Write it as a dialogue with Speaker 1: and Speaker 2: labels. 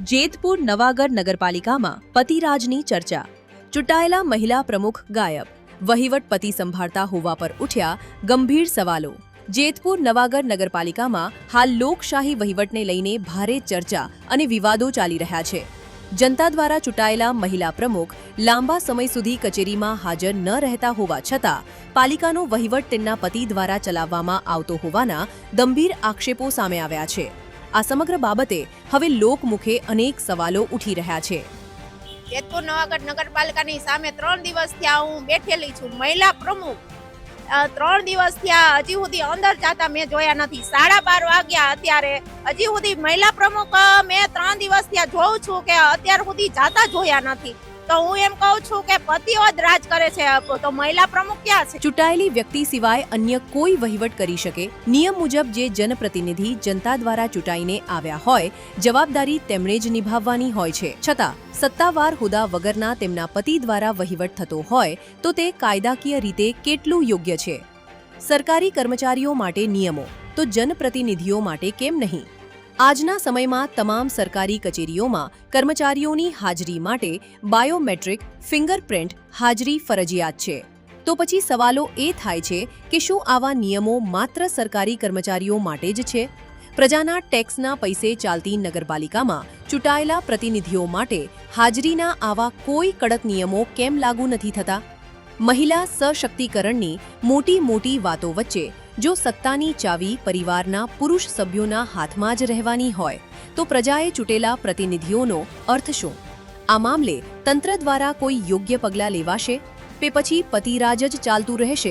Speaker 1: જેતપુર નવાગર નગરપાલિકામાં પતિરાજની ચર્ચા. ચૂંટાયેલા મહિલા પ્રમુખ ગાયબ. વહીવટ પતિ સંભાળતા હોવા પર ઉઠ્યા ગંભીર સવાલો. જેતપુર નવાગર નગરપાલિકામાં હાલ લોકશાહી વહીવટને લઈને ભારે ચર્ચા અને વિવાદો ચાલી રહ્યા છે. જનતા દ્વારા ચૂંટાયેલા મહિલા પ્રમુખ લાંબા સમય સુધી કચેરીમાં હાજર ન રહેતા હોવા છતાં પાલિકાનો વહીવટ તેમના પતિ દ્વારા ચલાવવામાં આવતો હોવાના ગંભીર આક્ષેપો સામે આવ્યા છે. આ સમગ્ર બાબતે હવે લોકમુખે અનેક સવાલો ઉઠી રહ્યા છે.
Speaker 2: જેતપુર નવાગર નગરપાલિકાની સામે 3 દિવસ થયા હું બેઠેલી છું. મહિલા પ્રમુખ 3 દિવસ થયા હજી સુધી અંદર જાતા મેં જોયા નથી. 12:30 વાગ્યા અત્યારે હજી સુધી મહિલા પ્રમુખ મેં 3 દિવસ થયા જોઉં છું કે અત્યાર સુધી જાતા જોયા નથી. તો હું એમ કહું છું કે પતિઓ જ રાજ કરે છે, તો મહિલા પ્રમુખ ક્યાં છે?
Speaker 1: ચૂંટાયેલી વ્યક્તિ સિવાય અન્ય કોઈ વહીવટ કરી શકે? નિયમ મુજબ જે જનપ્રતિનિધિ જનતા દ્વારા ચૂંટાઈને આવ્યા હોય, જવાબદારી તેમણે જ નિભાવવાની હોય છે. છતાં સત્તાવાર હોદ્દા વગરના તેમના પતિ દ્વારા વહીવટ થતો હોય તો તે કાયદાકીય રીતે કેટલું યોગ્ય છે? સરકારી કર્મચારીઓ માટે નિયમો તો જનપ્રતિનિધિઓ માટે કેમ નહીં? આજના સમયમાં તમામ સરકારી કચેરીઓમાં કર્મચારીઓની હાજરી માટે બાયોમેટ્રિક ફિંગરપ્રિન્ટ હાજરી ફરજિયાત છે. તો પછી સવાલો એ થાય છે કે શું આવા નિયમો માત્ર સરકારી કર્મચારીઓ માટે જ છે? પ્રજાના ટેક્સના પૈસે ચાલતી નગરપાલિકામાં ચૂંટાયેલા પ્રતિનિધિઓ માટે હાજરીના આવા કોઈ કડક નિયમો કેમ લાગુ નથી થતા? મહિલા સશક્તિકરણની મોટી વાતો વચ્ચે જો સત્તાની ચાવી પરિવારના પુરુષ સભ્યોના હાથમાં જ રહેવાની હોય તો પ્રજાએ ચૂંટેલા પ્રતિનિધિઓનો અર્થ શું? આ મામલે તંત્ર દ્વારા કોઈ યોગ્ય પગલાં લેવાશે કે પછી પતિરાજ જ ચાલતું રહેશે